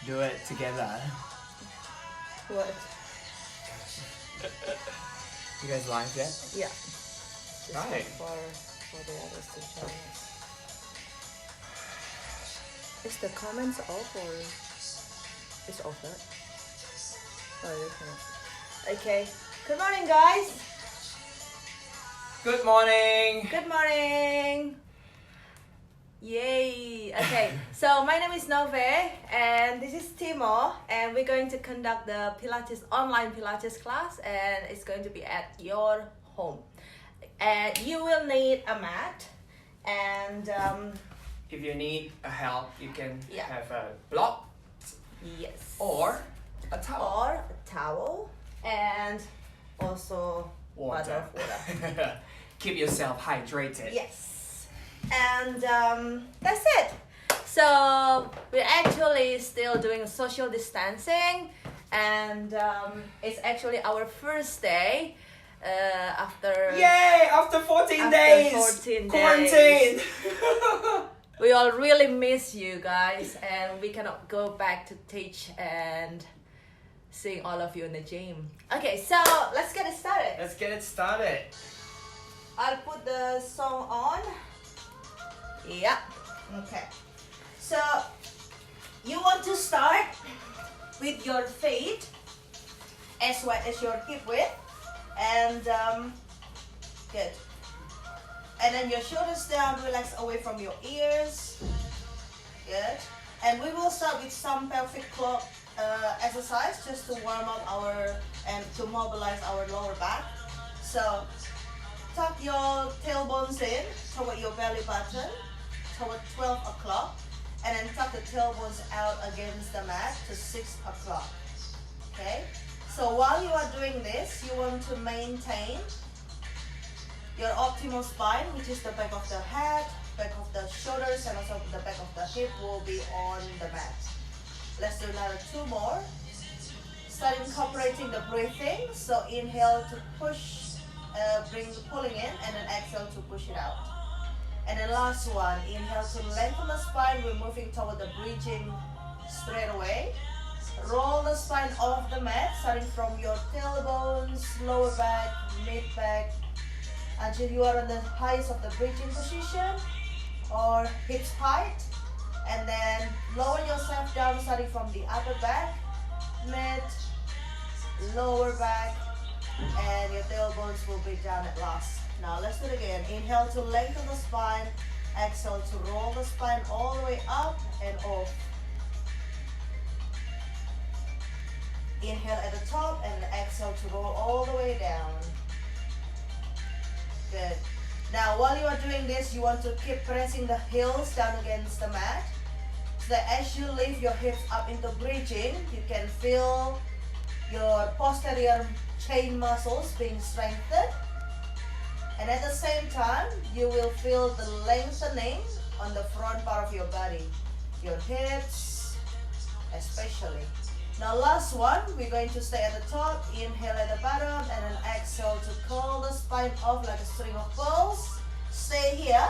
do it together. What? You guys live yet? Yeah. Just Right. wait for the others to join us. Is the comments off or it's off that? Oh, it isn't. Okay. Good morning, guys. Good morning. Good morning. Yay. Okay. So my name is Nove and this is Timo, and we're going to conduct the Pilates online Pilates class, and it's going to be at your home. And you will need a mat, and If you need a help, you can Yeah. have a block yes, or a towel. or a towel, and also bottle Water. of water. Keep yourself hydrated. Yes, and that's it. So we're actually still doing social distancing, and it's actually our first day after Yay! After 14 After days 14 quarantine. we all really miss you guys, and we cannot go back to teach and seeing all of you in the gym. Okay, so let's get it started. Let's get it started. I'll put the song on. Yeah. Okay. So you want to start with your feet as wide as your hip width, and good. And then your shoulders down, relax away from your ears. Good. And we will start with some pelvic floor exercise just to warm up and to mobilize our lower back. So tuck your tailbones in toward your belly button, toward 12 o'clock, and then tuck the tailbones out against the mat to 6 o'clock. Okay? So while you are doing this, you want to maintain your optimal spine, which is the back of the head, back of the shoulders, and also the back of the hip will be on the mat. Let's do another 2 more. Start incorporating the breathing. So inhale to push, pulling in, and then exhale to push it out. And then last one, inhale to lengthen the spine. We're moving toward the bridging straight away. Roll the spine off the mat, starting from your tailbones, lower back, mid back, until you are on the highest of the bridging position or hips height. And then lower yourself down, starting from the upper back, mid, lower back, and your tailbones will be down at last. Now let's do it again. Inhale to lengthen the spine. Exhale to roll the spine all the way up and off. Inhale at the top and exhale to roll all the way down. Good. Now while you are doing this, you want to keep pressing the heels down against the mat, so that as you lift your hips up into bridging, you can feel your posterior chain muscles being strengthened, and at the same time you will feel the lengthening on the front part of your body, your hips especially. Now last one, we're going to stay at the top, inhale at the bottom, and then exhale to curl the spine off like a string of pearls. Stay here.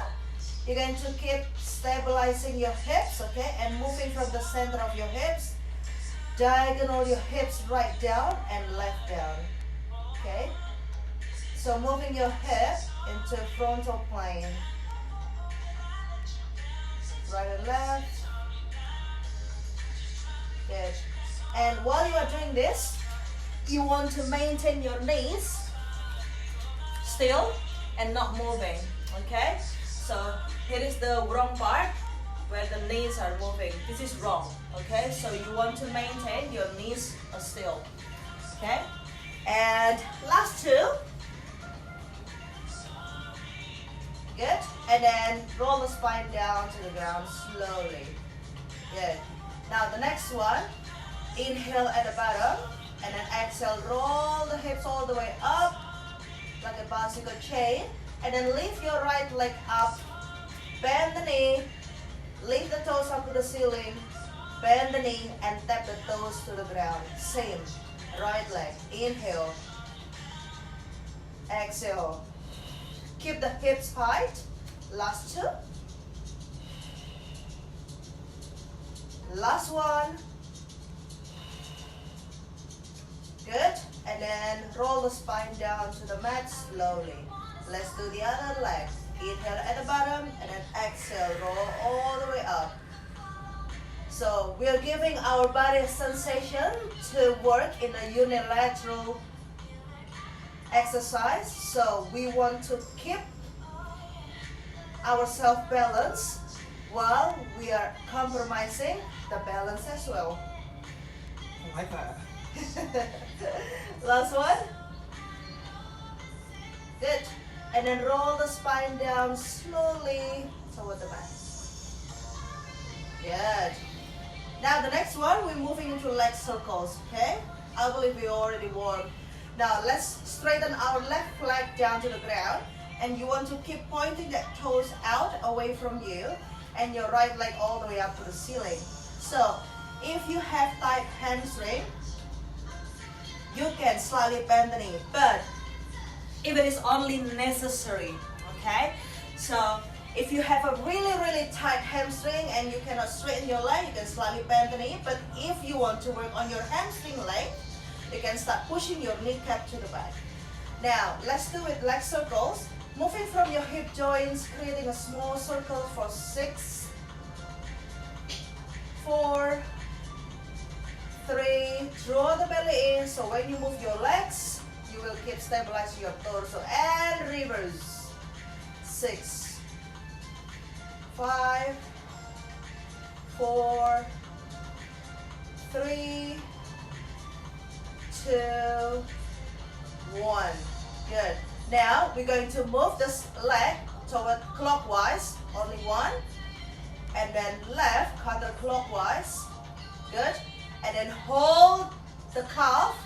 You're going to keep stabilizing your hips, okay, and moving from the center of your hips, diagonal your hips right down and left down, okay. So moving your hip into frontal plane, right and left. Good. And while you are doing this, you want to maintain your knees still and not moving, okay? So here is the wrong part where the knees are moving. This is wrong, okay? So you want to maintain your knees are still, okay? And last 2. Good. And then roll the spine down to the ground slowly. Good. Now the next one, inhale at the bottom, and then exhale, roll the hips all the way up like a bicycle chain, and then lift your right leg up, bend the knee, lift the toes up to the ceiling, bend the knee, and tap the toes to the ground. Same, right leg, inhale, exhale, keep the hips height, last 2, last one, and roll the spine down to the mat slowly. Let's do the other leg. Inhale at the bottom and then exhale, roll all the way up. So we are giving our body a sensation to work in a unilateral exercise. So we want to keep ourselves balanced while we are compromising the balance as well. I like that. Last one. Good. And then roll the spine down slowly toward the mat. Good. Now the next one, we're moving into leg circles, okay? I believe we already warmed. Now let's straighten our left leg down to the ground, and you want to keep pointing that toes out away from you and your right leg all the way up to the ceiling. So if you have tight hamstring, you can slightly bend the knee, but if it is only necessary, okay? So if you have a really tight hamstring and you cannot straighten your leg, you can slightly bend the knee. But if you want to work on your hamstring leg, you can start pushing your kneecap to the back. Now, let's do it leg circles. Moving from your hip joints, creating a small circle for 6, 4, 3. Draw the belly in, so when you move your legs, you will keep stabilizing your torso. And reverse. 6, 5, 4, 3, 2, 1. Good. Now we're going to move this leg toward clockwise, only one, and then left counterclockwise. Good. And then hold the calf,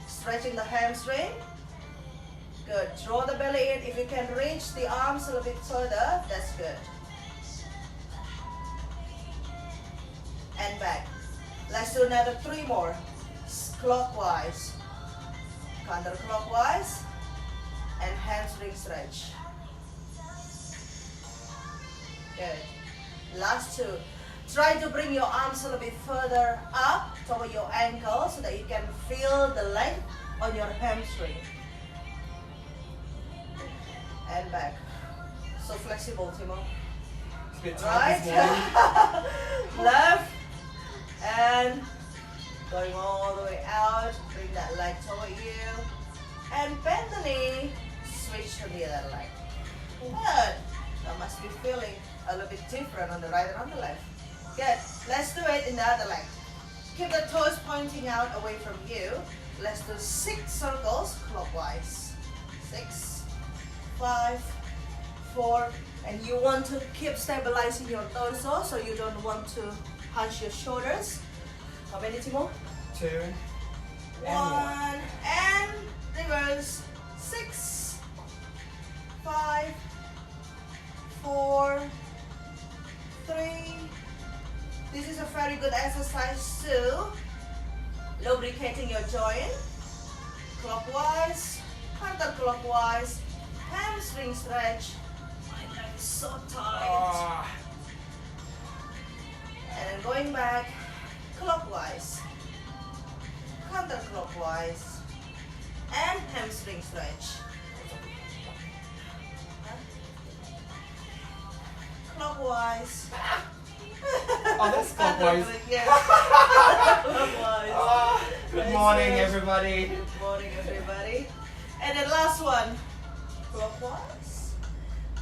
stretching the hamstring. Good. Draw the belly in. If you can reach the arms a little bit further, that's good. And back. Let's do another 3 more. Clockwise, counterclockwise, and hamstring stretch. Good. Last 2. Try to bring your arms a little bit further up toward your ankle so that you can feel the length on your hamstring. And back. So flexible, Timo. It's a bit tight this morning. Right. Left. And going all the way out. Bring that leg toward you. And bend the knee. Switch to the other leg. Good. That must be feeling a little bit different on the right and on the left. Good. Let's do it in the other leg. Keep the toes pointing out away from you. Let's do 6 circles clockwise. 6, 5, 4. And you want to keep stabilizing your torso, so you don't want to hunch your shoulders. How many, Timo? 2 1. And reverse. 6, 5, 4, 3. This is a very good exercise too. Lubricating your joint. Clockwise, counterclockwise, hamstring stretch. My leg is so tight. And then going back, clockwise, counterclockwise, and hamstring stretch. Clockwise. Oh, that's clockwise. Yes. Clockwise. Good morning, everybody. Good morning, everybody. And then last one. Clockwise,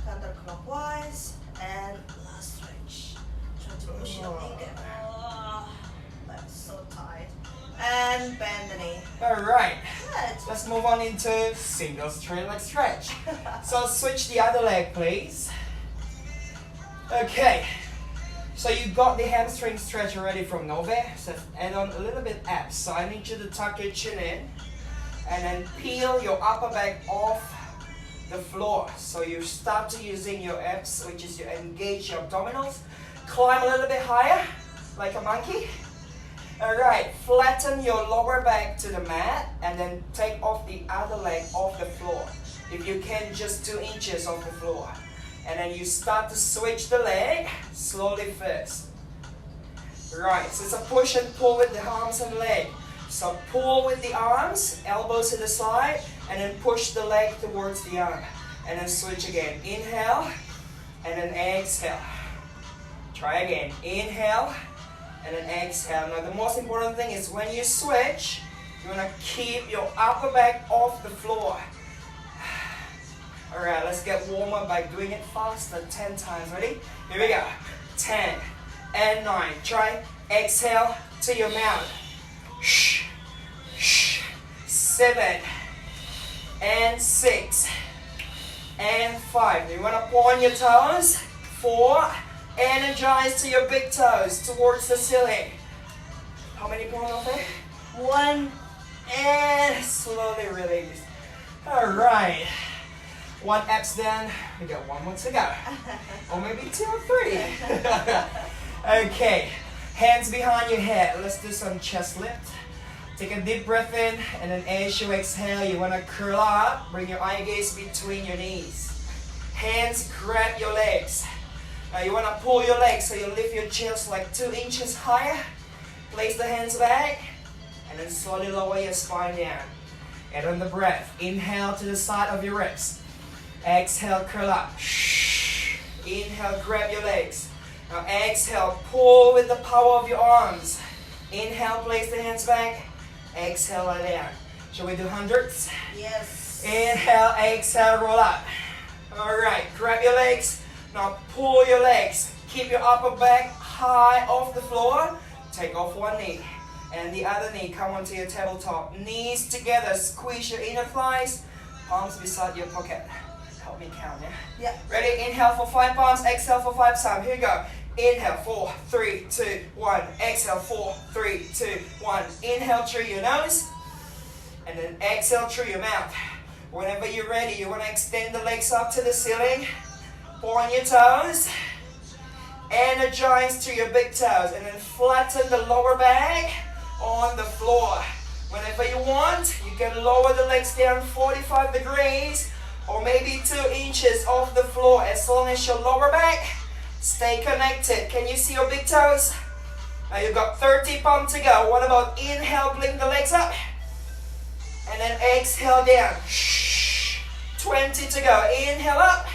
counterclockwise, and last stretch. Try to push your kneecap. Oh, that's so tight. And bend the knee. Alright, Good. let's move on into single straight leg stretch. So switch the other leg, please. Okay, so you got the hamstring stretch already from Nove. So add on a little bit abs. So I need you to tuck your chin in and then peel your upper back off the floor. So you start to using your abs, which is you engage your abdominals. Climb a little bit higher, like a monkey. Alright, flatten your lower back to the mat and then take off the other leg off the floor. If you can, just 2 inches off the floor. And then you start to switch the leg slowly first. Right, so it's a push and pull with the arms and leg. So pull with the arms, elbows to the side, and then push the leg towards the arm. And then switch again. Inhale, and then exhale. Try again. Inhale, and then exhale. Now the most important thing is when you switch, you want to keep your upper back off the floor. Alright, let's get warmer by doing it faster. 10 times. Ready? Here we go. 10 and 9. Try. Exhale to your mouth. 7 and 6 and 5. You want to point your toes. 4. Energize to your big toes towards the ceiling. How many more of it? 1 and slowly release. Alright. 1 abs done. We got 1 more to go. Or maybe 2 or 3. Okay. Hands behind your head. Let's do some chest lift. Take a deep breath in, and then as you exhale, you want to curl up. Bring your eye gaze between your knees. Hands grab your legs. Now you want to pull your legs so you lift your chest like 2 inches higher. Place the hands back, and then slowly lower your spine down. And on the breath, inhale to the side of your ribs. Exhale, curl up. Inhale, grab your legs. Now exhale, pull with the power of your arms. Inhale, place the hands back. Exhale, lie down. Shall we do hundreds? Yes. Inhale, exhale, roll up. Alright, grab your legs. Now pull your legs. Keep your upper back high off the floor. Take off one knee. And the other knee, come onto your tabletop. Knees together, squeeze your inner thighs. Palms beside your pocket. Help me count, yeah? Yeah. Ready? Inhale for 5 palms, exhale for 5 times. Here we go. Inhale, 4, 3, 2, 1. Exhale, 4, 3, 2, 1. Inhale through your nose. And then exhale through your mouth. Whenever you're ready, you want to extend the legs up to the ceiling. Point your toes. Energize to your big toes. And then flatten the lower back on the floor. Whenever you want, you can lower the legs down 45 degrees or maybe 2 inches off the floor, as long as your lower back stay connected. Can you see your big toes? Now you've got 30 pump to go. What about inhale, blink the legs up. And then exhale down. 20 to go. Inhale up.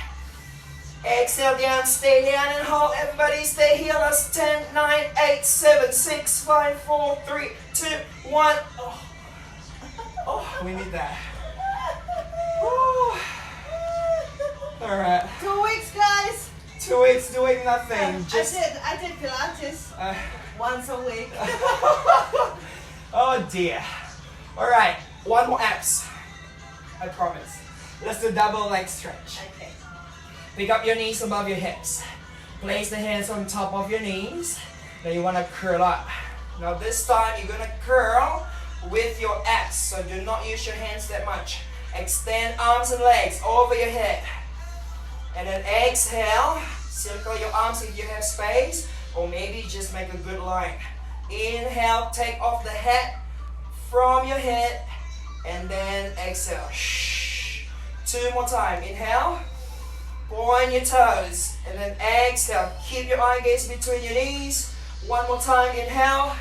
Exhale down, stay down and hold. Everybody stay here. Let's 10, 9, 8, 7, 6, 5, 4, 3, 2, 1. Oh, we need that. Alright. 2 weeks, guys. 2 weeks doing nothing. I did Pilates once a week. Oh dear. Alright, 1 more abs. I promise. Let's do double leg stretch. Okay. Pick up your knees above your hips. Place the hands on top of your knees. Now you want to curl up. Now this time you're going to curl with your abs. So do not use your hands that much. Extend arms and legs over your head. And then exhale. Circle your arms if you have space. Or maybe just make a good line. Inhale, take off the head from your head. And then exhale. 2 more times. Inhale. Point your toes. And then exhale. Keep your eye gaze between your knees. 1 more time. Inhale.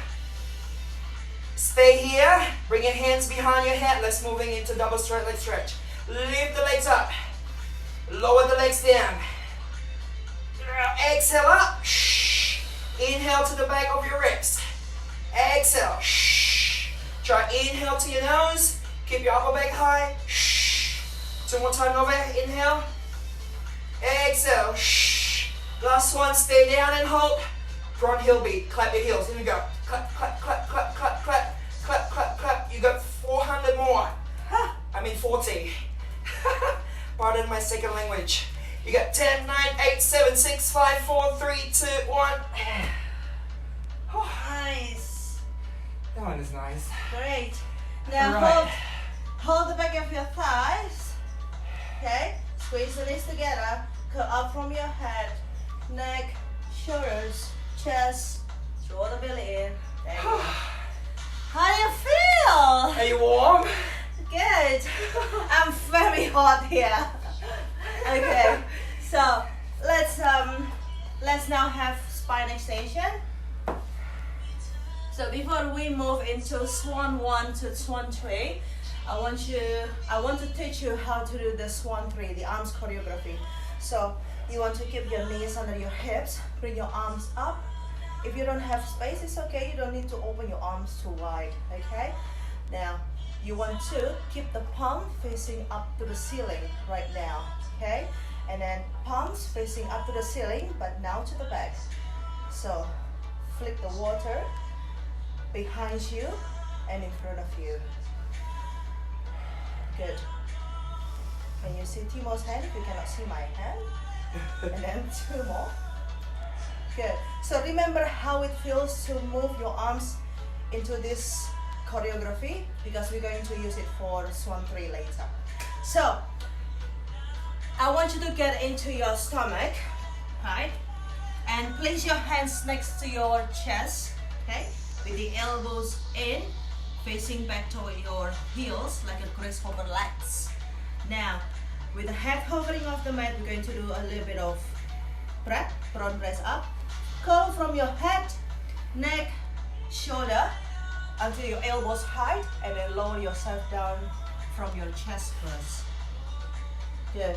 Stay here. Bring your hands behind your head. Let's moving into double straight leg stretch. Lift the legs up. Lower the legs down. Exhale up. Inhale to the back of your ribs. Exhale. Try inhale to your nose. Keep your upper back high. 2 more times, Nove. Inhale. Exhale. Last one. Stay down and hold. Front heel beat. Clap your heels. Here we go. Clap, clap, clap, clap, clap, clap. Clap, clap, clap. You got 400 more. I mean 40. Pardon my second language. You got 10, 9, 8, 7, 6, 5, 4, 3, 2, 1. Nice. That one is nice. Great. Now Right. hold the back of your thighs. Okay? Squeeze the knees together. Go up from your head, neck, shoulders, chest. Throw the belly in. There you go. How do you feel? Are you warm? Good. I'm very hot here. Okay. So let's now have spine extension. So before we move into Swan 1 to Swan 3, I want to teach you how to do the Swan 3, the arms choreography. So you want to keep your knees under your hips, bring your arms up. If you don't have space, it's okay. You don't need to open your arms too wide, okay? Now, you want to keep the palm facing up to the ceiling right now, okay? And then palms facing up to the ceiling, but now to the back. So, flick the water behind you and in front of you. Good. Can you see Timo's hand if you cannot see my hand? And then 2 more. Good. So remember how it feels to move your arms into this choreography, because we're going to use it for Swan 3 later. So I want you to get into your stomach, right? And place your hands next to your chest, okay? With the elbows in, facing back toward your heels like a grasshopper legs. Now, with the head hovering off the mat, we're going to do a little bit of prep, front press up. Curl from your head, neck, shoulder until your elbows high, and then lower yourself down from your chest first. Good.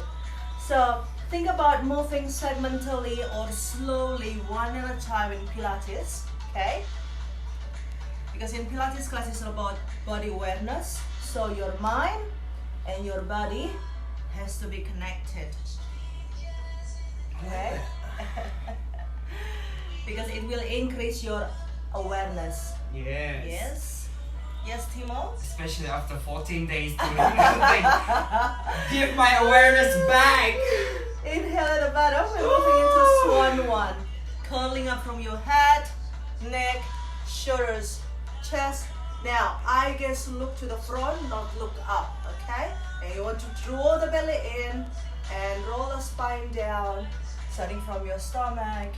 So think about moving segmentally or slowly, one at a time in Pilates, okay? Because in Pilates class it's about body awareness, so your mind and your body has to be connected, okay? Because it will increase your awareness. Yes. Yes? Yes, Timo? Especially after 14 days doing nothing. Give my awareness back. Inhale at the bottom. We're moving into Swan 1. Curling up from your head, neck, shoulders, chest. Now, I guess look to the front, not look up, okay? And you want to draw the belly in and roll the spine down, starting from your stomach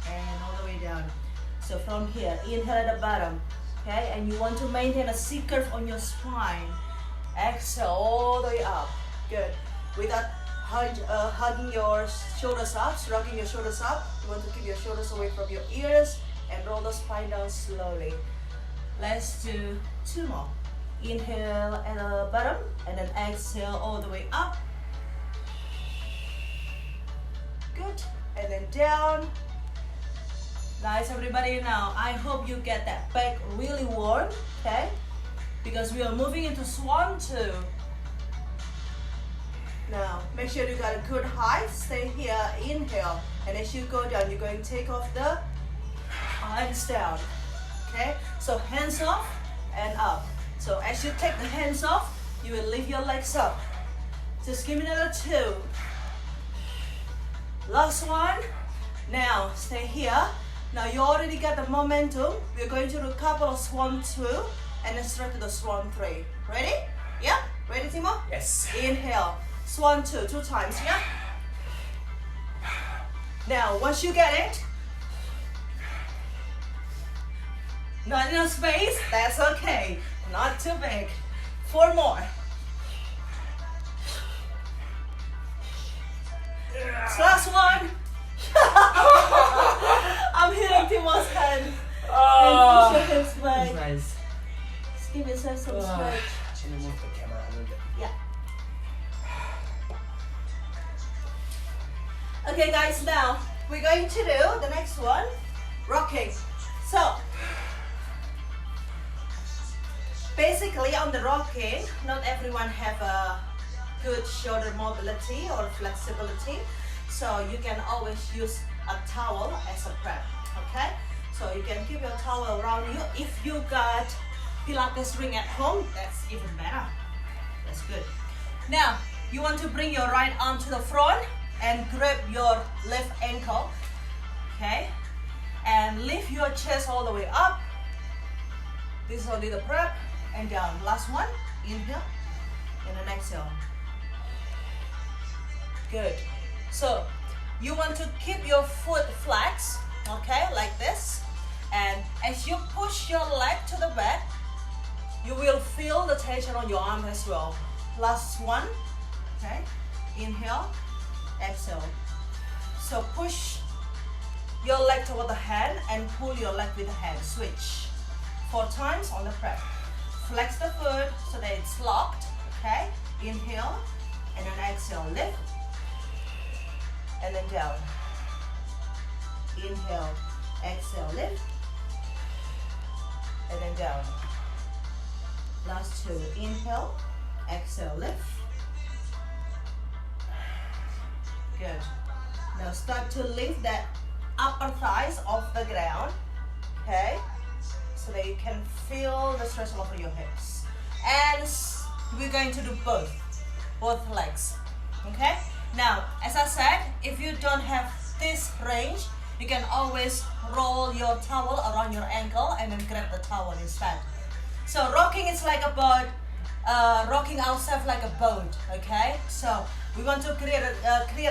and all the way down. So from here, inhale at the bottom, okay? And you want to maintain a C curve on your spine. Exhale all the way up. Good. Without hugging your shoulders up, shrugging your shoulders up. You want to keep your shoulders away from your ears and roll the spine down slowly. Let's do 2 more. Inhale at the bottom and then exhale all the way up. Good. And then down. Nice, everybody. Now I hope you get that back really warm, okay? Because we are moving into Swan 2. Now make sure you got a good height. Stay here, inhale, and as you go down, you're going to take off the hands down, okay? So hands off and up. So as you take the hands off, you will lift your legs up. Just give me another 2. Last one. Now stay here. Now you already got the momentum. We're going to do a couple of Swan 2 and then straight to the Swan 3. Ready? Yeah? Ready, Timo? Yes. Inhale. Swan 2, 2 times, yeah? Now, once you get it, not enough space, that's okay. Not too big. 4 more. Last one. I'm hitting Timo's hand. And push your hips back. That's nice. Just give yourself some stretch. Should I move the camera a little bit? Yeah. Okay guys, now we're going to do the next one, rocking. So basically on the rocking, not everyone have a good shoulder mobility or flexibility, so you can always use a towel as a prep, okay? So you can keep your towel around you. If you got Pilates ring at home, that's even better. That's good. Now you want to bring your right arm to the front and grab your left ankle, okay? And lift your chest all the way up. This is only the prep, and down. Last one, inhale, and then exhale. Good. So you want to keep your foot flex, okay, like this. And as you push your leg to the back, you will feel the tension on your arm as well. Last one, okay, inhale, exhale. So push your leg toward the hand and pull your leg with the hand. Switch. 4 times on the prep. Flex the foot so that it's locked, okay? Inhale, and then exhale, lift, and then down. Inhale, exhale, lift, and then down. Last 2, inhale, exhale, lift. Good. Now start to lift that upper thighs off the ground, okay? So that you can feel the stretch all over your hips. And we're going to do both legs, okay? Now, as I said, if you don't have this range, you can always roll your towel around your ankle and then grab the towel instead. So rocking is like a boat, rocking ourselves like a boat, okay? So we want to create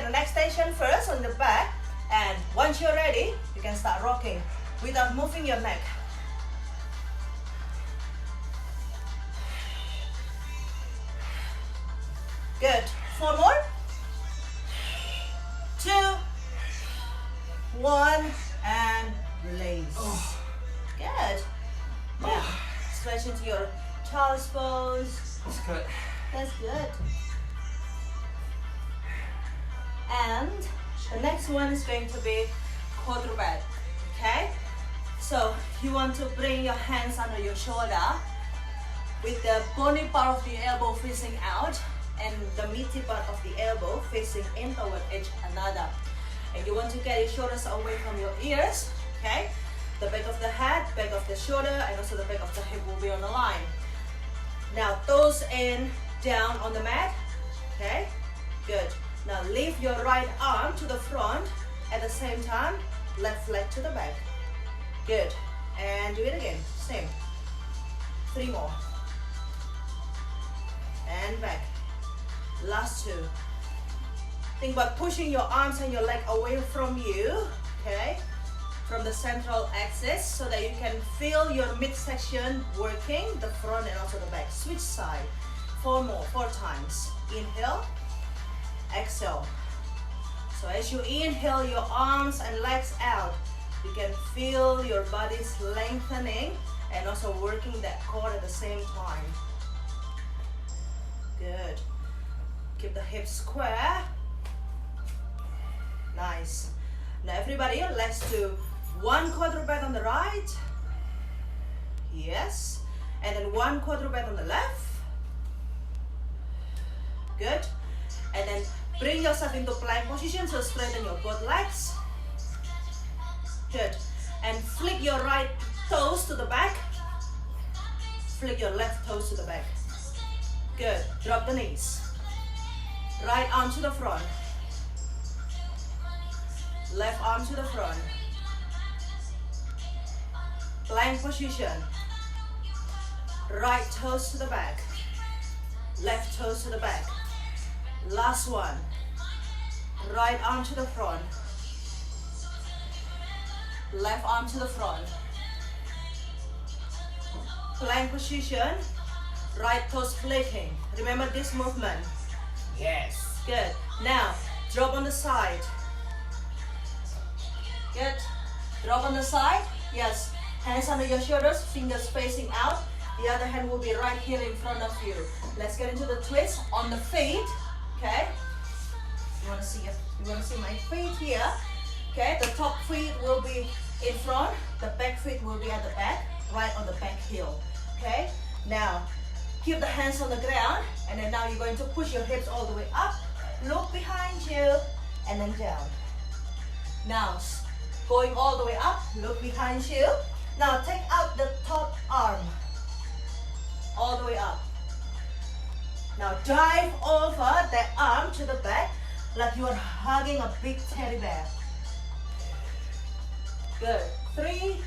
an extension first on the back, and once you're ready, you can start rocking without moving your neck. Good. 4 more. 2, 1, and release. Oh. Good. Now, stretch into your child's pose. That's good. That's good. And the next one is going to be quadruped. Okay? So you want to bring your hands under your shoulder with the bony part of the elbow facing out and the meaty part of the elbow facing in toward each another. And you want to get your shoulders away from your ears, okay? The back of the head, back of the shoulder, and also the back of the hip will be on the line. Now toes in, down on the mat, okay? Good. Now lift your right arm to the front, at the same time, left leg to the back. Good. And do it again, same. 3 more. And back. Last 2. Think about pushing your arms and your leg away from you, okay? From the central axis so that you can feel your midsection working, the front and also the back. Switch side. 4 more, 4 times. Inhale, exhale. So as you inhale your arms and legs out, you can feel your body's lengthening and also working that core at the same time. Good. Keep the hips square. Nice. Now everybody, let's do 1 quadruped on the right. Yes. And then 1 quadruped on the left. Good. And then bring yourself into plank position, so straighten your both legs. Good. And flick your right toes to the back. Flick your left toes to the back. Good. Drop the knees. Right arm to the front. Left arm to the front. Plank position. Right toes to the back. Left toes to the back. Last one. Right arm to the front. Left arm to the front. Plank position. Right toes flicking. Remember this movement. Yes. Good. Now, drop on the side. Good. Drop on the side. Yes. Hands under your shoulders, fingers facing out. The other hand will be right here in front of you. Let's get into the twist on the feet. Okay. You want to see my feet here. Okay. The top feet will be in front. The back feet will be at the back, right on the back heel. Okay. Now, keep the hands on the ground, and then now you're going to push your hips all the way up. Look behind you, and then down. Now, going all the way up, look behind you. Now take out the top arm, all the way up. Now dive over that arm to the back, like you are hugging a big teddy bear. Good. 3,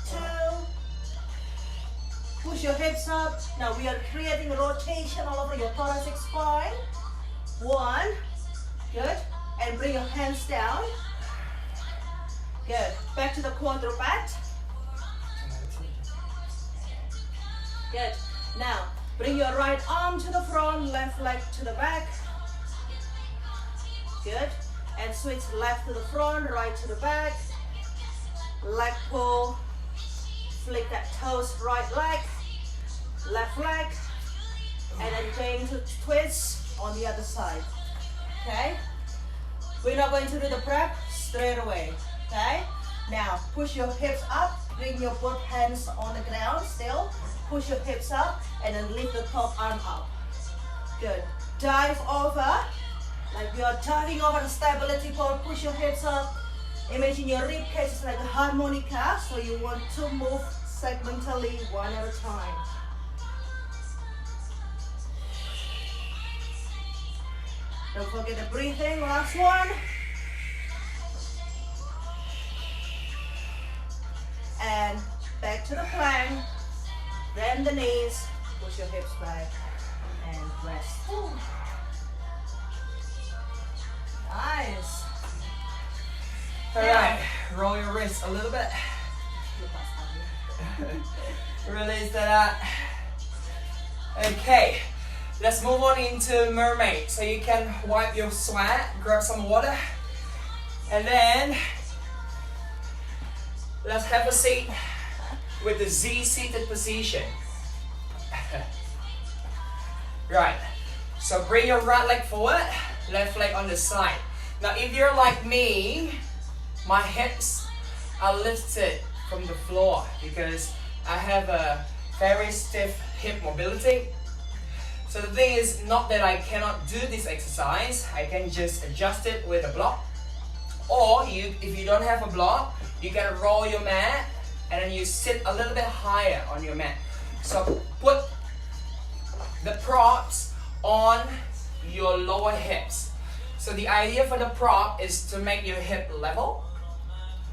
2, push your hips up. Now we are creating rotation all over your thoracic spine. 1, good. And bring your hands down. Good. Back to the quadruped. Good. Now, bring your right arm to the front, left leg to the back. Good. And switch left to the front, right to the back. leg pull, flick that toes, right leg, left leg, and then going to twist on the other side. Okay? We're not going to do the prep straight away. Okay? Now push your hips up, bring your both hands on the ground still. Push your hips up and then lift the top arm up. Good. Dive over, like you are diving over the stability pole. Push your hips up. Imagine your rib cage is like a harmonica, so you want to move segmentally one at a time. Don't forget the breathing, last one. And back to the plank. Bend the knees, push your hips back, and rest. Nice. Alright, roll your wrists a little bit. Release that out. Okay, let's move on into mermaid. So you can wipe your sweat, grab some water, and then let's have a seat with the Z seated position. Right, so bring your right leg forward, left leg on the side. Now if you're like me, my hips are lifted from the floor because I have a very stiff hip mobility. So the thing is not that I cannot do this exercise, I can just adjust it with a block. Or if you don't have a block, you can roll your mat and then you sit a little bit higher on your mat. So put the props on your lower hips. So the idea for the prop is to make your hip level,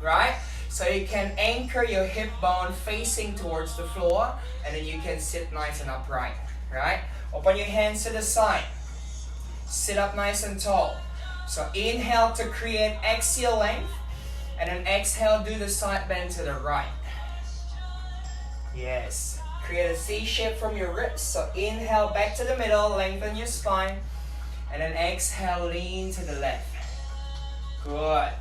right? So you can anchor your hip bone facing towards the floor and then you can sit nice and upright, right? Open your hands to the side. Sit up nice and tall. So inhale to create axial length and then exhale, do the side bend to the right. Yes, create a C shape from your ribs. So inhale back to the middle, lengthen your spine, and then exhale, lean to the left. Good.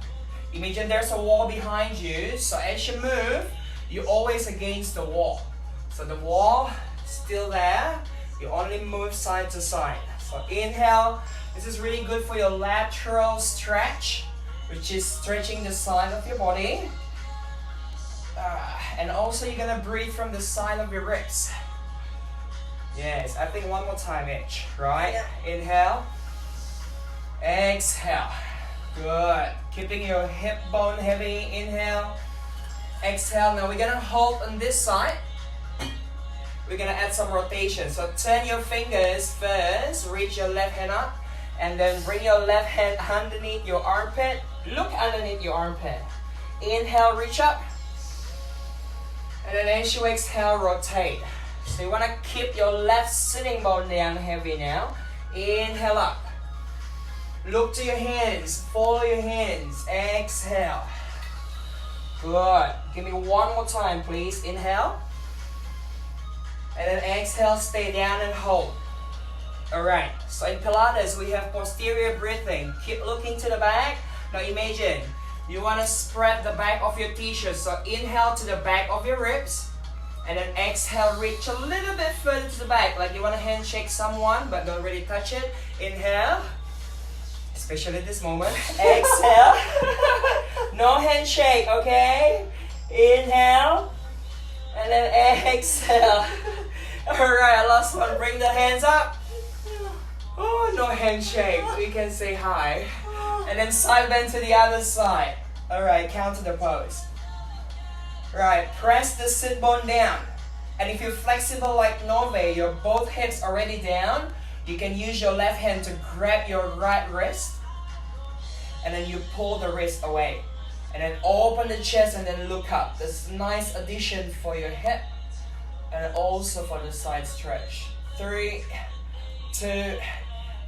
Imagine there's a wall behind you, so as you move, you're always against the wall. So the wall is still there, you only move side to side. So inhale, this is really good for your lateral stretch, which is stretching the side of your body. And also you're gonna breathe from the side of your ribs. Yes, I think one more time each, right? Inhale, exhale. Good. Keeping your hip bone heavy. Inhale, exhale. Now we're gonna hold on this side. We're gonna add some rotation. So turn your fingers first, reach your left hand up, and then bring your left hand underneath your armpit. Look underneath your armpit. Inhale, reach up. And then as you exhale, rotate. So you want to keep your left sitting bone down heavy now. Inhale up. Look to your hands. Follow your hands. Exhale. Good. Give me one more time, please. Inhale. And then exhale, stay down and hold. Alright. So in Pilates, we have posterior breathing. Keep looking to the back. Now imagine. You want to spread the back of your t-shirt. So inhale to the back of your ribs. And then exhale, reach a little bit further to the back. Like you want to handshake someone, but don't really touch it. Inhale. Especially this moment. Exhale. No handshake, okay? Inhale. And then exhale. Alright, last one. Bring the hands up. Oh, no handshake. We can say hi. And then side bend to the other side. Alright, counter the pose. Right, press the sit bone down. And if you're flexible like Nove, your both hips already down, you can use your left hand to grab your right wrist. And then you pull the wrist away. And then open the chest and then look up. This nice addition for your hip. And also for the side stretch. 3, 2,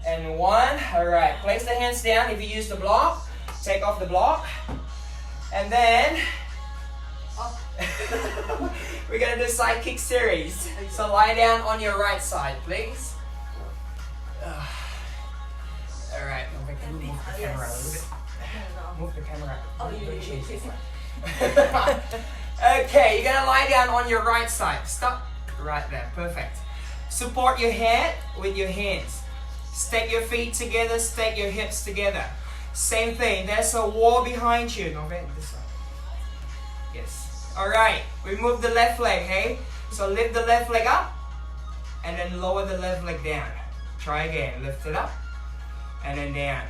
and 1. Alright, place the hands down. If you use the block, take off the block. And then we're gonna do side kick series. So lie down on your right side, please. Alright, move the camera a little bit. Move the camera. Okay, you're gonna lie down on your right side. Stop. Right there. Perfect. Support your head with your hands. Stack your feet together, stack your hips together. Same thing. There's a wall behind you. Nove, this one. Yes. Alright. We move the left leg, hey? So lift the left leg up and then lower the left leg down. Try again. Lift it up and then down.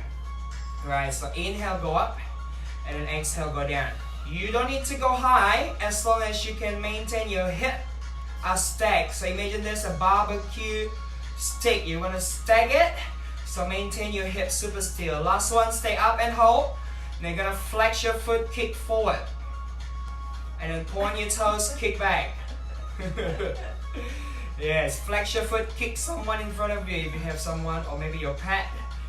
Right, so inhale, go up and then exhale, go down. You don't need to go high as long as you can maintain your hip stacked. So imagine there's a barbecue stick. You want to stack it, so maintain your hips super still. Last one, stay up and hold. And you're gonna flex your foot, kick forward, and then point your toes, kick back. Yes, flex your foot, kick someone in front of you if you have someone, or maybe your pet.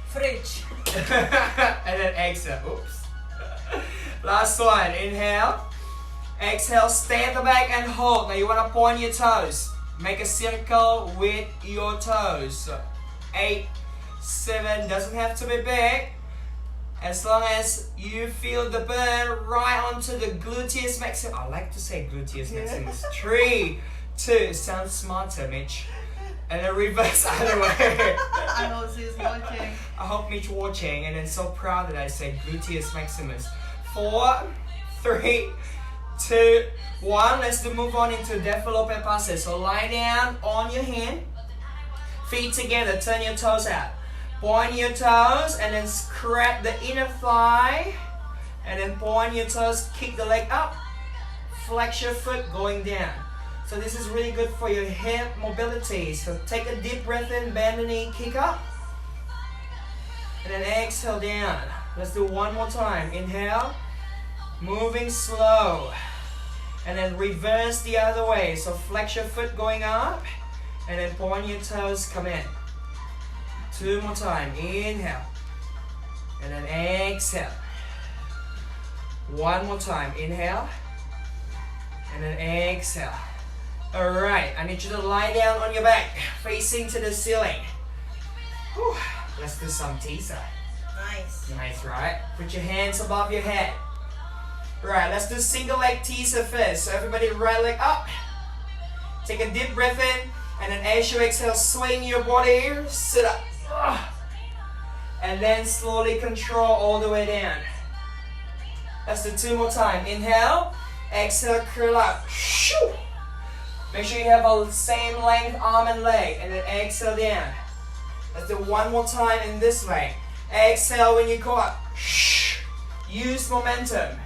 Fridge. And then exhale. Oops. Last one, inhale. Exhale, stay at the back and hold. Now you want to point your toes. Make a circle with your toes. 8, 7, doesn't have to be big. As long as you feel the burn right onto the gluteus maximus. I like to say gluteus maximus. 3, 2, sounds smarter, Mitch. And then reverse other way. I know she's watching. I hope Mitch watching, and then so proud that I said gluteus maximus. 4, 3, 2, 1. Let's move on into develope passes. So lie down on your hand, feet together, turn your toes out. Point your toes and then scrap the inner thigh. And then point your toes, kick the leg up. Flex your foot going down. So this is really good for your hip mobility. So take a deep breath in, bend the knee, kick up. And then exhale down. Let's do one more time. Inhale, moving slow. And then reverse the other way. So flex your foot going up. And then point your toes, come in. 2 more times. Inhale. And then exhale. 1 more time. Inhale. And then exhale. Alright, I need you to lie down on your back, facing to the ceiling. Whew. Let's do some teaser. Nice. Nice, right? Put your hands above your head. Right, let's do single leg teaser first. So everybody right leg up. Take a deep breath in. And then as you exhale, swing your body. Sit up. And then slowly control all the way down. Let's do 2 more times. Inhale. Exhale, curl up. Shoo. Make sure you have a same length arm and leg. And then exhale down. Let's do 1 more time in this leg. Exhale when you go up. Shh. Use momentum.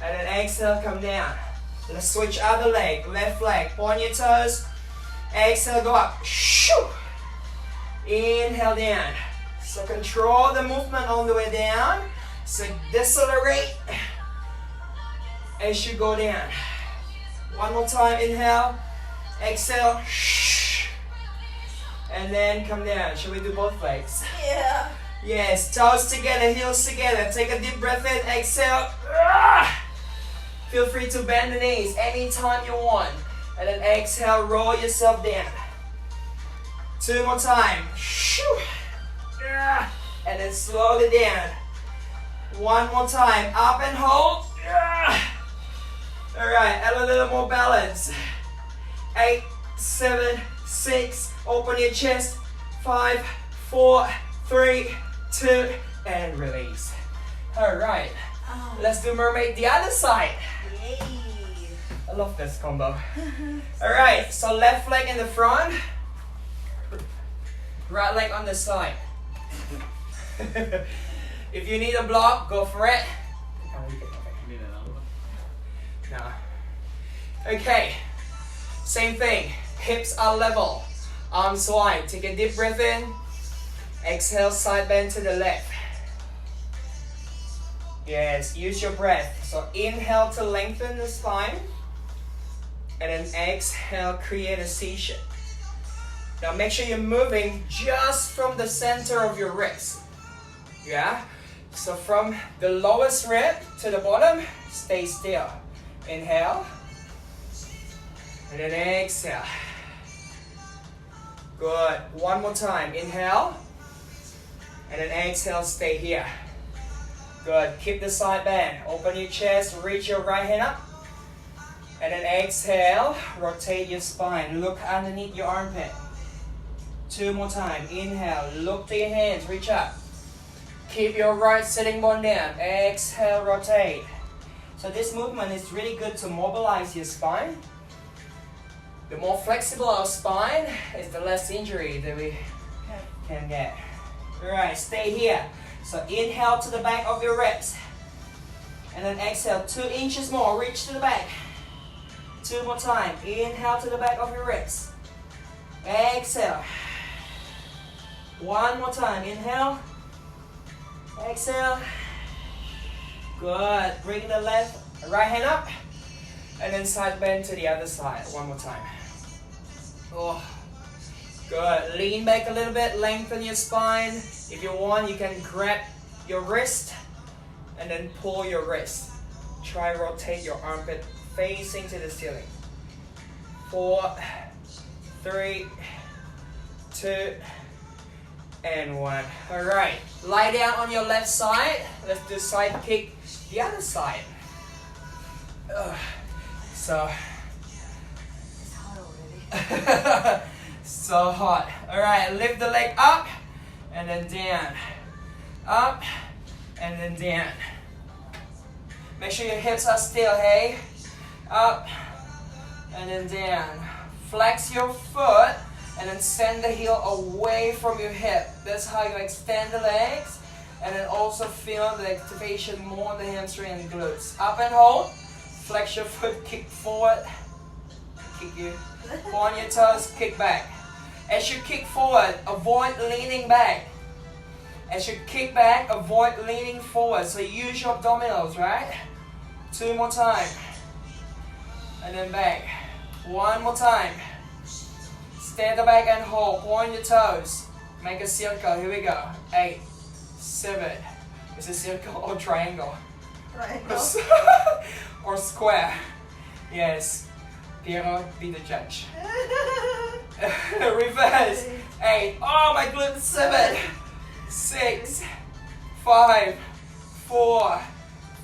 And then exhale, come down. Let's switch other leg. Left leg. Point your toes. Exhale, go up. Shoo. Inhale down. So control the movement on the way down. So decelerate as you go down. 1 more time. Inhale. Exhale. Shh. And then come down. Shall we do both legs? Yeah. Yes. Toes together, heels together. Take a deep breath in. Exhale. Feel free to bend the knees anytime you want. And then exhale, roll yourself down. 2 more times. And then slowly down. 1 more time. Up and hold. Alright, add a little more balance. 8, 7, 6. Open your chest. 5, 4, 3, 2, and release. Alright, let's do mermaid the other side. Yay. I love this combo. Alright, so left leg in the front, right leg on the side. If you need a block, go for it. No. Okay, same thing. Hips are level. Arms wide. Take a deep breath in. Exhale, side bend to the left. Yes, use your breath. So inhale to lengthen the spine. And then exhale, create a C-shape. Now make sure you're moving just from the center of your ribs. Yeah? So from the lowest rib to the bottom, stay still. Inhale. And then exhale. Good. 1 more time. Inhale. And then exhale, stay here. Good. Keep the side bend. Open your chest. Reach your right hand up. And then exhale. Rotate your spine. Look underneath your armpit. 2 more times. Inhale. Look to your hands. Reach up. Keep your right sitting bone down. Exhale. Rotate. So this movement is really good to mobilize your spine. The more flexible our spine is, the less injury that we can get. Alright, stay here. So inhale to the back of your ribs. And then exhale 2 inches more. Reach to the back. 2 more times. Inhale to the back of your ribs. Exhale. 1 more time. Inhale. Exhale. Good. Bring the right hand up. And then side bend to the other side. 1 more time. Oh, good. Lean back a little bit. Lengthen your spine. If you want, you can grab your wrist and then pull your wrist. Try rotate your armpit facing to the ceiling. 4, 3, 2, and 1. Alright, lie down on your left side. Let's do side kick the other side. So so hot. Alright, lift the leg up and then down. Up and then down. Make sure your hips are still, hey? Up and then down. Flex your foot and then send the heel away from your hip. That's how you extend the legs and then also feel the activation more in the hamstring and glutes. Up and hold. Flex your foot, kick forward. Kick you. On your toes, kick back. As you kick forward, avoid leaning back. As you kick back, avoid leaning forward. So use your abdominals, right? 2 more times. And then back. 1 more time. Stay at the back and hold. Point your toes. Make a circle. Here we go. 8, 7. Is it circle or triangle? Triangle. Or square. Yes. Piero, be the judge. Reverse. 8. Oh, my glutes. 7, 6, 5, 4,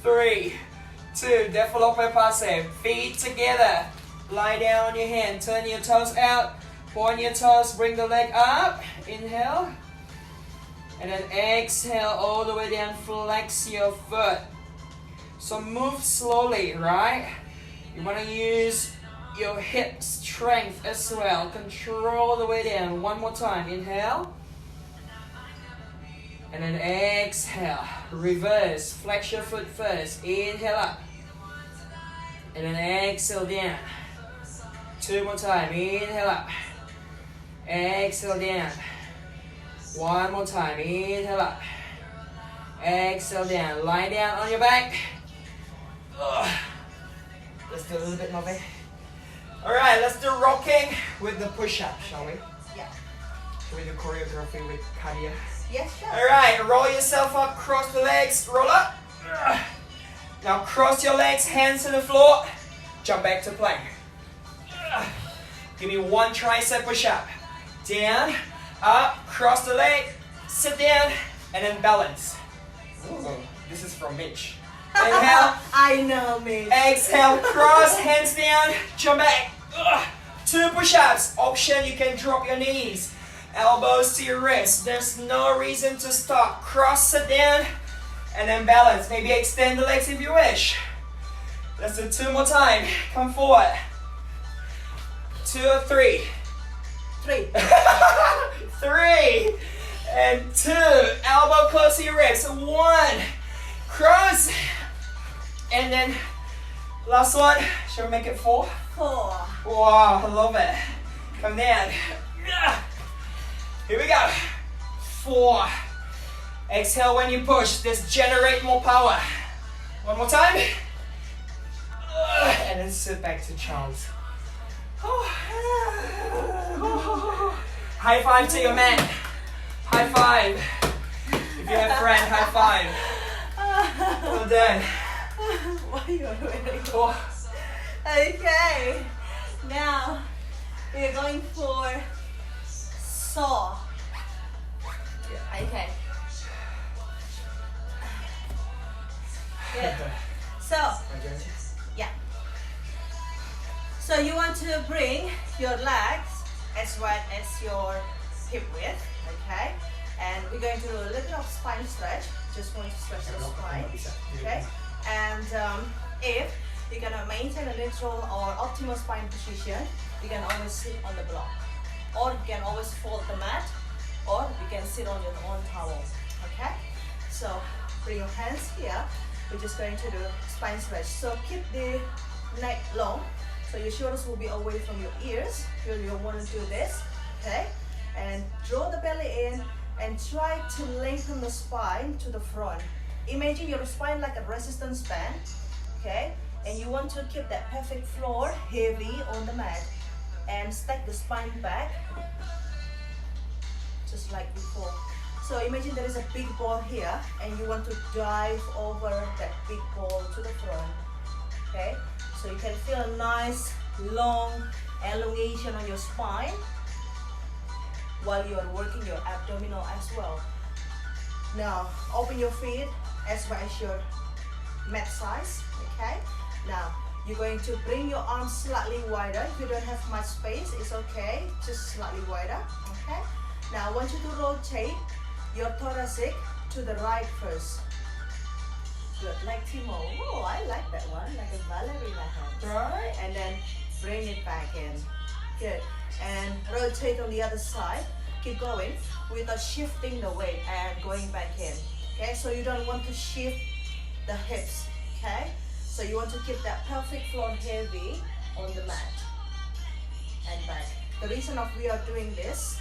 3, 2. Développé passé. Feet together. Lie down on your hand. Turn your toes out. Point your toes. Bring the leg up. Inhale. And then exhale all the way down. Flex your foot. So move slowly, right? You want to use your hip strength as well. Control the way down. 1 more time. Inhale. And then exhale. Reverse. Flex your foot first. Inhale up. And then exhale down. 2 more time. Inhale up. Exhale down. 1 more time. Inhale up. Exhale down. Lie down on your back. Let's do a little bit, Nove. Alright, let's do rocking with the push-up, shall we? Yeah. Shall we do choreography with Kadia? Yes, sure. Alright, roll yourself up, cross the legs, roll up. Now cross your legs, hands to the floor. Jump back to plank. Give me 1 tricep push-up. Down, up, cross the leg, sit down, and then balance. Ooh, this is from Mitch. Inhale. I know, me. Exhale, cross, hands down, jump back. 2 push-ups. Option, you can drop your knees. Elbows to your wrists. There's no reason to stop. Cross, sit down, and then balance. Maybe extend the legs if you wish. Let's do 2 more times. Come forward. 2 or 3. 3. 3 and 2. Elbow close to your wrist. 1. Cross. And then last one. Shall we make it 4? 4. Wow, I love it. Come down. Here we go. 4. Exhale when you push. Just generate more power. 1 more time. And then sit back to Charles. High five to your man. High five. If you have a friend, high five. Well done. Why are you wearing? Oh. Okay. Now we're going for saw. Okay. Good. So, yeah. So you want to bring your legs as wide as your hip width, okay? And we're going to do a little bit of spine stretch. Just want to stretch the spine, okay? And if you cannot maintain a neutral or optimal spine position, you can always sit on the block, or you can always fold the mat, or you can sit on your own towel, okay? So bring your hands here. We're just going to do spine stretch. So keep the neck long, so your shoulders will be away from your ears. You want to do this, okay? And draw the belly in and try to lengthen the spine to the front. Imagine your spine like a resistance band, okay? And you want to keep that pelvic floor heavy on the mat and stack the spine back just like before. So imagine there is a big ball here and you want to dive over that big ball to the front, okay? So you can feel a nice long elongation on your spine while you are working your abdominal as well. Now open your feet as wide as your mat size, okay? Now you're going to bring your arms slightly wider. If you don't have much space, it's okay, just slightly wider, okay? Now I want you to rotate your thoracic to the right first. Good, like Timo. Oh, I like that one, like a ballerina hand. Right, and then bring it back in. Good, and rotate on the other side. Keep going without shifting the weight and going back in. Okay, so you don't want to shift the hips. Okay, so you want to keep that pelvic floor heavy on the mat and back. The reason of we are doing this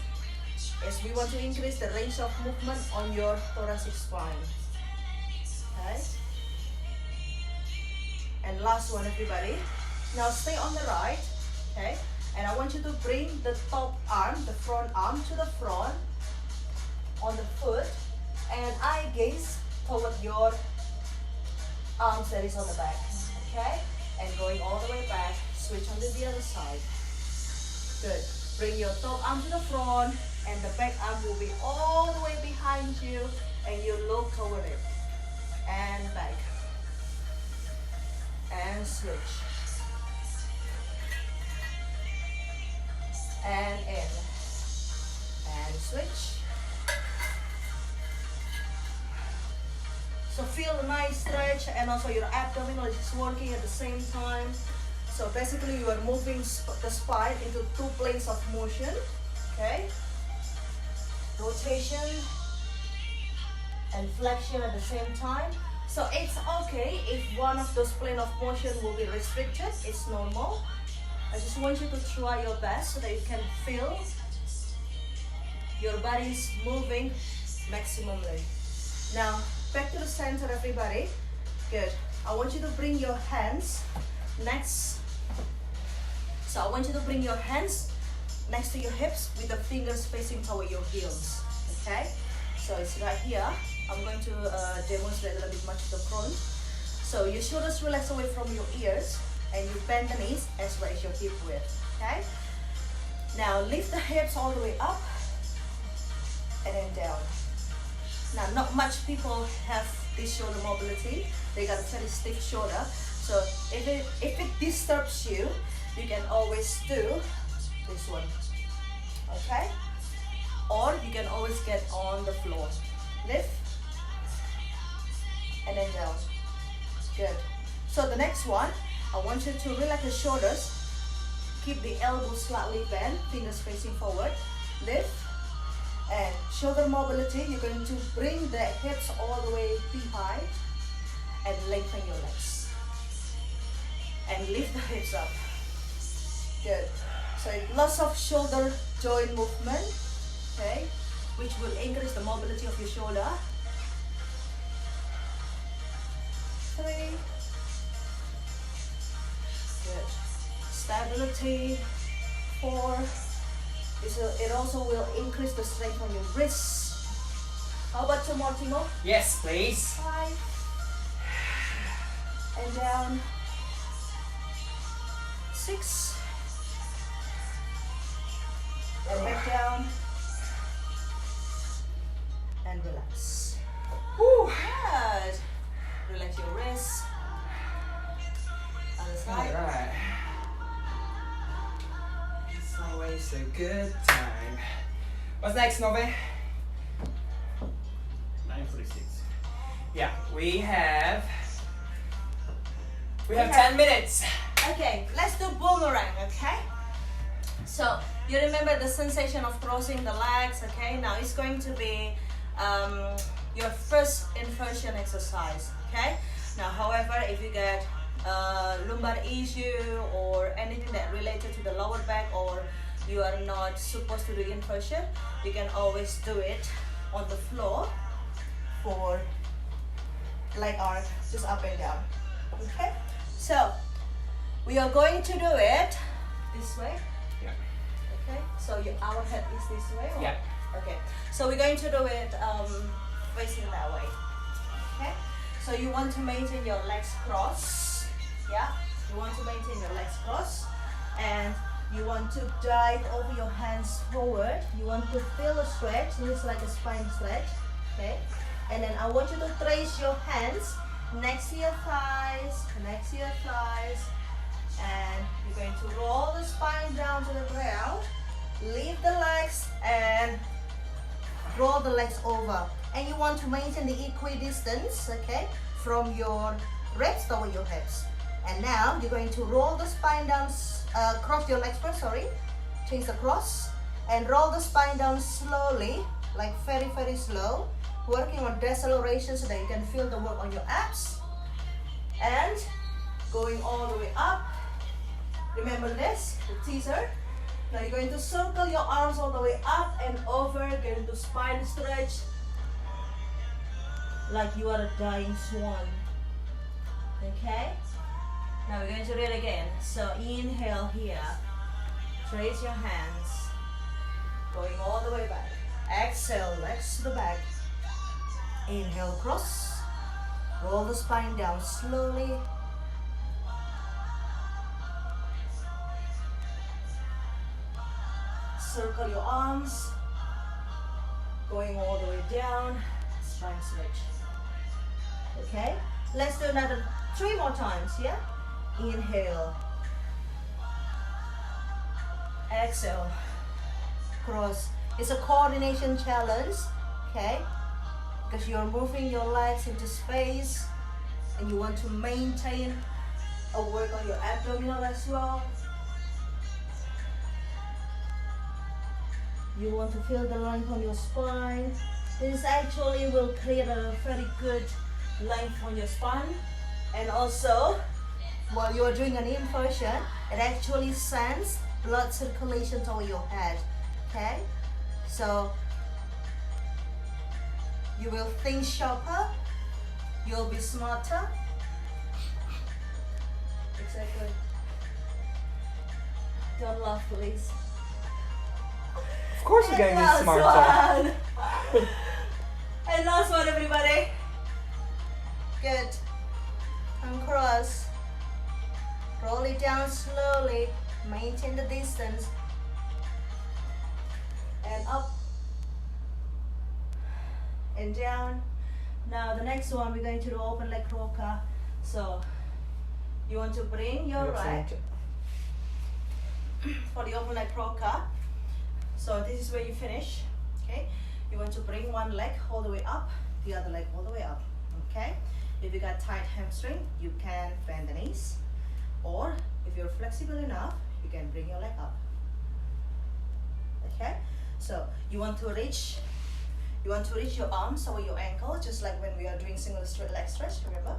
is we want to increase the range of movement on your thoracic spine. Okay, and last one, everybody. Now stay on the right. Okay, and I want you to bring the top arm, the front arm to the front on the foot, and eye gaze toward your arms that is on the back. Okay, and going all the way back, switch on to the other side. Good. Bring your top arm to the front, and the back arm will be all the way behind you, and you look toward it. And back. And switch. And in. And switch. So feel a nice stretch, and also your abdominal is working at the same time. So basically you are moving the spine into two planes of motion, okay? Rotation and flexion at the same time. So it's okay if one of those plane of motion will be restricted, it's normal. I just want you to try your best so that you can feel your body is moving maximally. Now, back to the center, everybody. Good. I want you to bring your hands next. So I want you to bring your hands next to your hips with the fingers facing toward your heels. Okay? So it's right here. I'm going to demonstrate a little bit much to the front. So your shoulders relax away from your ears and you bend the knees as well as your hip width. Okay? Now lift the hips all the way up and then down. Now not much people have this shoulder mobility. They got a very stiff shoulder. So if it disturbs you, you can always do this one. Okay? Or you can always get on the floor. Lift and then down. Good. So the next one, I want you to relax your shoulders. Keep the elbows slightly bent, fingers facing forward. Lift and shoulder mobility. You're going to bring the hips all the way behind and lengthen your legs. And lift the hips up. Good. So lots of shoulder joint movement, okay, which will increase the mobility of your shoulder. 3. Good. Stability. 4. It also will increase the strength on your wrists. How about 2 more, Timo? Yes, please. 5. And down. 6. And back down. And relax. Whew. Good. Relax your wrists. Other side. Alright. It's always a good time. What's next, Nove? 9:46. Yeah, we have 10 minutes. Okay, let's do boomerang, okay? So, you remember the sensation of crossing the legs, okay? Now it's going to be your first inversion exercise, okay? Now, however, if you get lumbar issue or anything that related to the lower back, or you are not supposed to do inversion, you can always do it on the floor for leg arc, just up and down, okay? So, we are going to do it this way. Yeah. Okay, so our head is this way? Or? Yeah. Okay, so we're going to do it facing that way. Okay, so you want to maintain your legs cross. Yeah, you want to maintain your legs cross, and you want to dive over your hands forward. You want to feel a stretch. This is like a spine stretch. Okay, and then I want you to trace your hands next to your thighs, and you're going to roll the spine down to the ground, leave the legs and roll the legs over, and you want to maintain the equidistance, okay, from your ribs toward your hips. And now you're going to roll the spine down, cross your legs first, change the cross, and roll the spine down slowly, like very, very slow, working on deceleration so that you can feel the work on your abs, and going all the way up. Remember this, the teaser. Now you're going to circle your arms all the way up and over, get into spine stretch, like you are a dying swan. Okay? Now we're going to do it again. So inhale here, trace your hands, going all the way back. Exhale, legs to the back. Inhale, cross, roll the spine down slowly. Circle your arms, going all the way down, spine stretch. Okay, let's do another 3 more times, yeah? Inhale, exhale, cross. It's a coordination challenge, okay? Because you're moving your legs into space and you want to maintain a work on your abdominal as well. You want to feel the length on your spine. This actually will create a very good length on your spine. And also, while you are doing an inversion, it actually sends blood circulation toward your head. Okay? So, you will think sharper. You'll be smarter. Exactly. Don't laugh, please. Of course you're going to be smarter. And last one, everybody. Good. Uncross. Roll it down slowly. Maintain the distance. And up. And down. Now the next one, we're going to do open leg roca. So you want to bring your right for the open leg roca. So this is where you finish, okay? You want to bring one leg all the way up, the other leg all the way up, okay? If you got tight hamstring, you can bend the knees, or if you're flexible enough, you can bring your leg up, okay? So you want to reach your arms over your ankle, just like when we are doing single leg stretch, remember?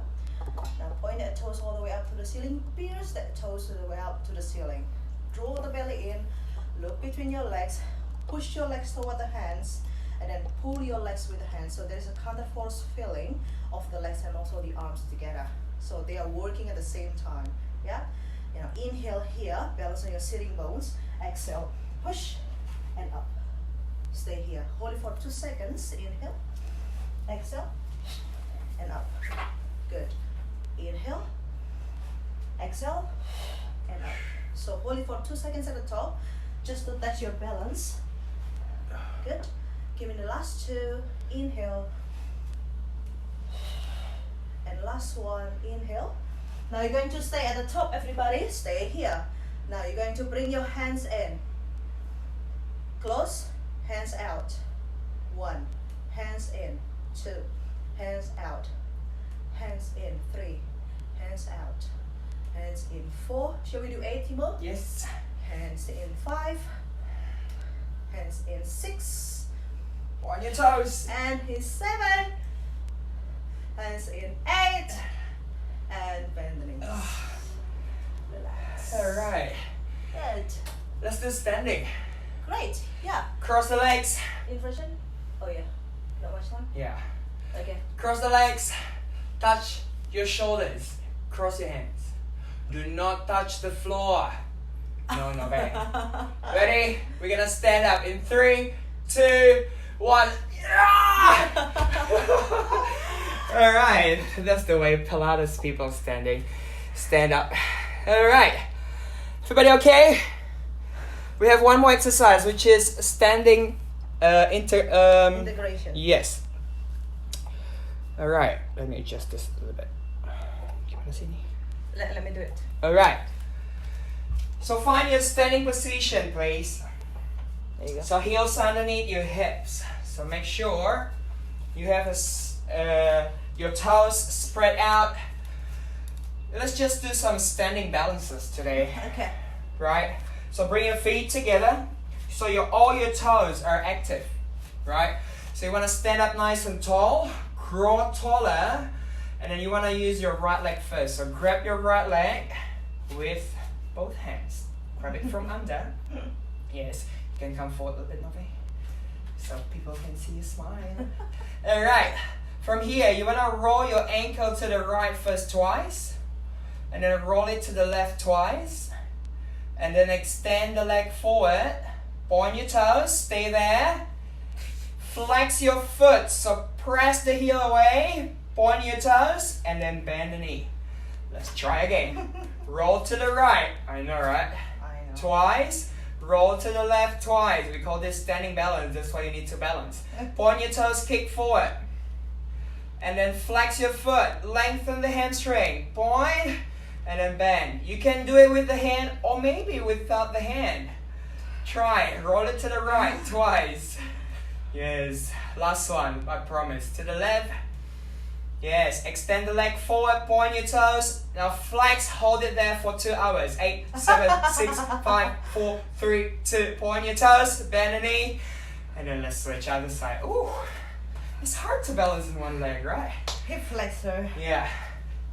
Now point that toes all the way up to the ceiling, pierce that toes all the way up to the ceiling. Draw the belly in, look between your legs, push your legs toward the hands, and then pull your legs with the hands. So there's a counter force feeling of the legs and also the arms together. So they are working at the same time. Yeah? You know, inhale here, balance on your sitting bones. Exhale, push and up. Stay here. Hold it for 2 seconds. Inhale, exhale, and up. Good. Inhale, exhale, and up. So hold it for 2 seconds at the top, just to touch your balance. Good. Give me the last 2. Inhale, and And last one, inhale. Now you're going to stay at the top, everybody. Stay here. Now you're going to bring your hands in. Close, hands out. 1, hands in. 2, hands out. Hands in. 3, hands out. Hands in. 4. Shall we do 8, Timo? Yes. Hands in. 5. Hands in. 6. On your toes. And in 7. Hands in. 8. And bend the knees. Relax. Alright. Good. Let's do standing. Great. Yeah. Cross the legs. Inversion? Oh yeah. Not much time? Yeah. Okay. Cross the legs. Touch your shoulders. Cross your hands. Do not touch the floor. No, no, baby. Ready? We're gonna stand up in 3, 2, 1. Yeah! Alright, that's the way Pilates people standing. Stand up. Alright. Everybody okay? We have one more exercise, which is standing Integration. Yes. Alright, let me adjust this a little bit. You wanna see me? Let me do it. Alright. So find your standing position, please. There you go. So heels underneath your hips. So make sure you have your toes spread out. Let's just do some standing balances today, Okay. right? So bring your feet together so all your toes are active, right? So you want to stand up nice and tall, grow taller, and then you want to use your right leg first. So grab your right leg with both hands. Grab it from under. Yes, you can come forward a little bit, Nove, so people can see you smile. Alright, from here you want to roll your ankle to the right first twice, and then roll it to the left twice, and then extend the leg forward, point your toes, stay there, flex your foot, so press the heel away, point your toes, and then bend the knee. Let's try again. Roll to the right, I know, right? I know. Twice, roll to the left twice. We call this standing balance, that's why you need to balance. Point your toes, kick forward. And then flex your foot, lengthen the hamstring, point, and then bend. You can do it with the hand or maybe without the hand. Try, roll it to the right twice. Yes, last one, I promise. To the left. Yes, extend the leg forward, point your toes. Now flex, hold it there for 2 hours. 8, 7, 6, 5, 4, 3, 2. Point your toes, bend the knee. And then let's switch other side. Ooh, it's hard to balance in one leg, right? Hip flexor. Yeah.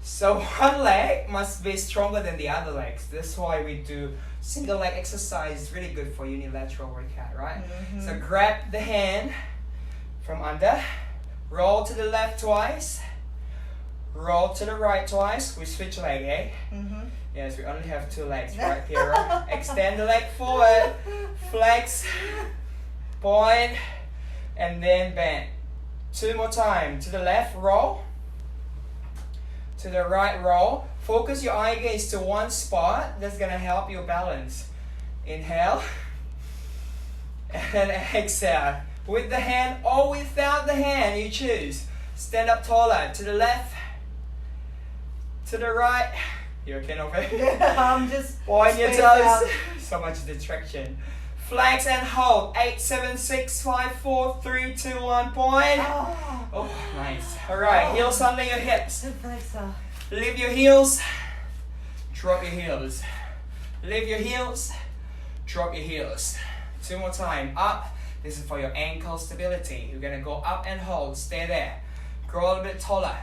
So one leg must be stronger than the other legs. That's why we do single leg exercise. It's really good for unilateral workout, right? Mm-hmm. So grab the hand from under, roll to the left twice, roll to the right twice. We switch leg, eh? Mm-hmm. Yes, we only have 2 legs, right, Piero? Extend the leg forward, flex, point, and then bend. 2 more times. To the left, roll. To the right, roll. Focus your eye gaze to one spot. That's gonna help you balance. Inhale. And then exhale. With the hand or without the hand, you choose. Stand up taller. To the left. To the right. You okay, Nove? I'm just Point your spaced toes. out. So much distraction. Flex and hold. 8, 7, 6, 5, 4, 3, 2, 1. Point. Oh. Oh, nice. Alright, heels under your hips. Hip flexor. Lift your heels. Drop your heels. Lift your heels. Drop your heels. 2 more times. Up. This is for your ankle stability. You're gonna go up and hold. Stay there. Grow a little bit taller.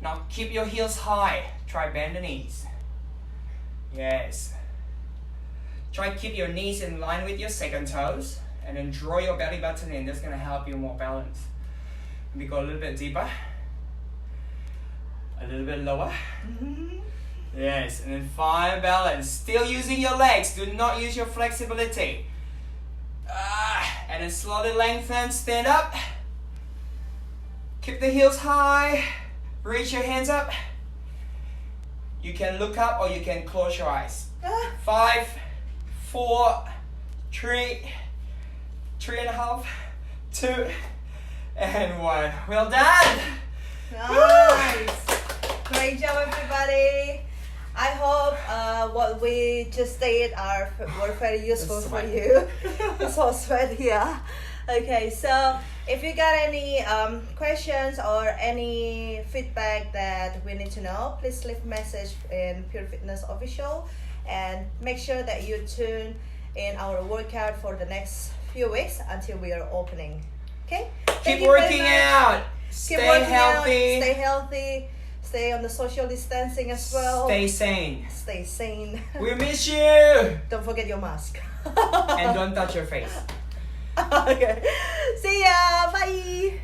Now keep your heels high. Try bend the knees. Yes. Try keep your knees in line with your second toes. And then draw your belly button in. That's gonna help you more balance. We go a little bit deeper. A little bit lower. Mm-hmm. Yes, and then find balance. Still using your legs. Do not use your flexibility. And then slowly lengthen. Stand up. Keep the heels high. Reach your hands up. You can look up or you can close your eyes. 5, 4, 3, 3.5, 2, and 1. Well done. Nice. Great job, everybody. I hope what we just did were very useful for you. It's all sweat here. Okay, so if you got any questions or any feedback that we need to know, please leave a message in Pure Fitness Official, and make sure that you tune in our workout for the next few weeks until we are opening. Okay? Keep working out. Stay healthy. Stay on the social distancing as well. Stay sane. Stay sane. We miss you. Don't forget your mask. And don't touch your face. Okay. See ya. Bye.